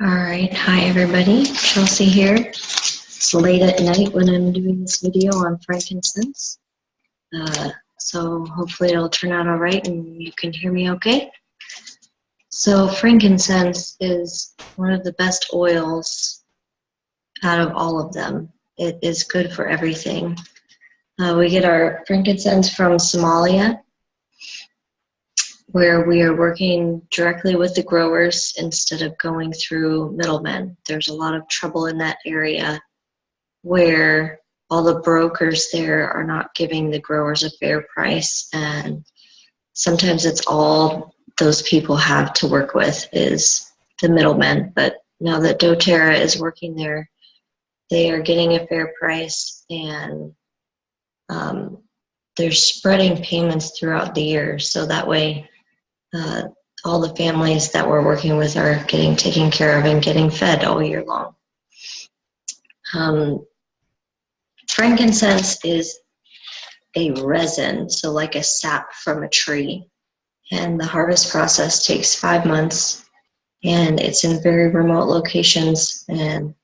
All right, hi everybody, Chelsea here. It's late at night when I'm doing this video on frankincense. So hopefully it'll turn out all right and you can hear me okay. So frankincense is one of the best oils out of all of them. It is good for everything. We get our frankincense from Somalia, where we are working directly with the growers instead of going through middlemen. There's a lot of trouble in that area where all the brokers there are not giving the growers a fair price, and sometimes it's all those people have to work with is the middlemen. But now that doTERRA is working there, they are getting a fair price, and they're spreading payments throughout the year, so that way all the families that we're working with are getting taken care of and getting fed all year long. Frankincense is a resin, so like a sap from a tree, and the harvest process takes 5 months, and it's in very remote locations, and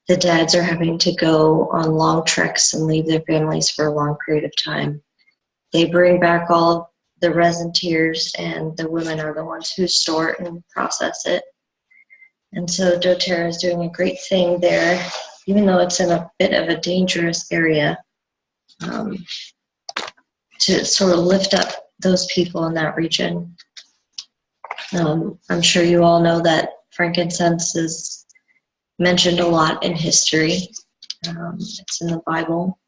the dads are having to go on long treks and leave their families for a long period of time. They bring back all the resin tiers, and the women are the ones who store it and process it. And so doTERRA is doing a great thing there, even though it's in a bit of a dangerous area, to sort of lift up those people in that region. I'm sure you all know that frankincense is mentioned a lot in history. It's in the Bible.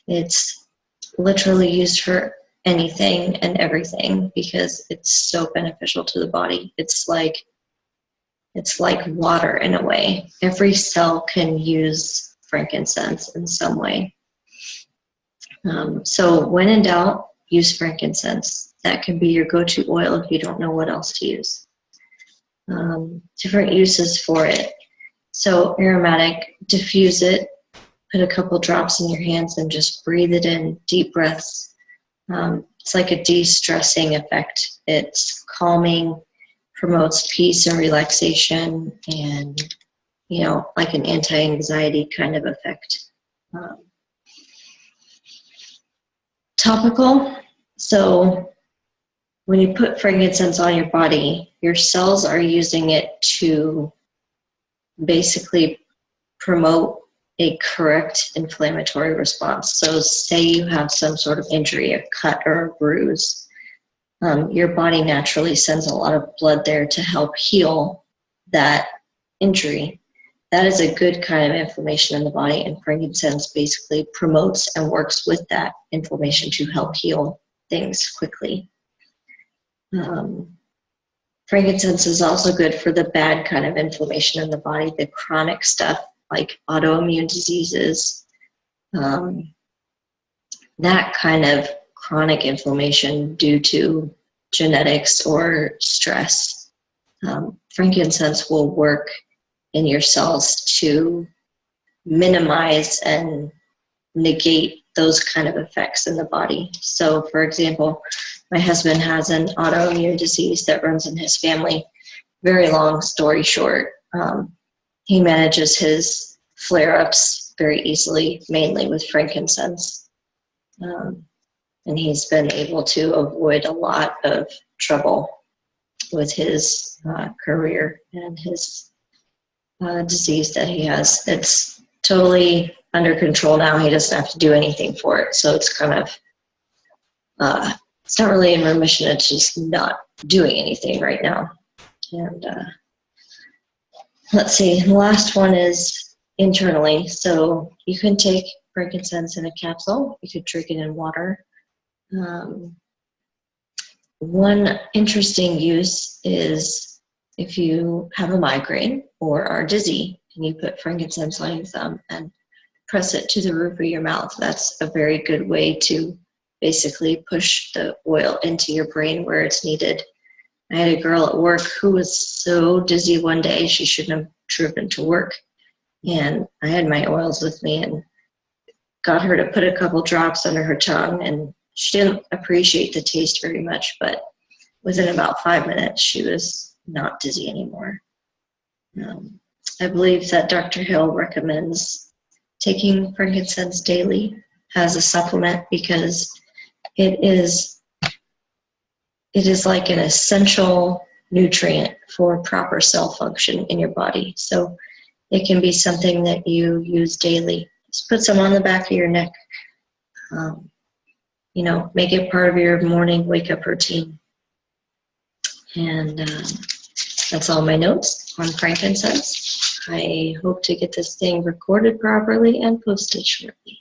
It's literally used for anything and everything because it's so beneficial to the body. It's like water in a way. Every cell can use frankincense in some way. So when in doubt, use frankincense. That can be your go-to oil if you don't know what else to use. Different uses for it. So aromatic, diffuse it, put a couple drops in your hands and just breathe it in, deep breaths. It's like a de-stressing effect. It's calming, promotes peace and relaxation, and, you know, like an anti-anxiety kind of effect. Topical. So when you put frankincense on your body, your cells are using it to basically promote a correct inflammatory response. So say you have some sort of injury, a cut or a bruise, your body naturally sends a lot of blood there to help heal that injury. That is a good kind of inflammation in the body, and frankincense basically promotes and works with that inflammation to help heal things quickly. Frankincense is also good for the bad kind of inflammation in the body, the chronic stuff like autoimmune diseases, that kind of chronic inflammation due to genetics or stress. Frankincense will work in your cells to minimize and negate those kind of effects in the body. So for example, my husband has an autoimmune disease that runs in his family. Very long story short, he manages his flare-ups very easily, mainly with frankincense. And he's been able to avoid a lot of trouble with his career and his disease that he has. It's totally under control now. He doesn't have to do anything for it. So it's kind of, it's not really in remission. It's just not doing anything right now. And let's see, the last one is internally. So you can take frankincense in a capsule. You could drink it in water. One interesting use is if you have a migraine or are dizzy and you put frankincense on your thumb and press it to the roof of your mouth. That's a very good way to basically push the oil into your brain where it's needed. I had a girl at work who was so dizzy one day she shouldn't have driven to work, and I had my oils with me and got her to put a couple drops under her tongue, and she didn't appreciate the taste very much, but within about 5 minutes she was not dizzy anymore. I believe that Dr. Hill recommends taking frankincense daily as a supplement because it is like an essential nutrient for proper cell function in your body. So it can be something that you use daily. Just put some on the back of your neck. Make it part of your morning wake-up routine. And that's all my notes on frankincense. I hope to get this thing recorded properly and posted shortly.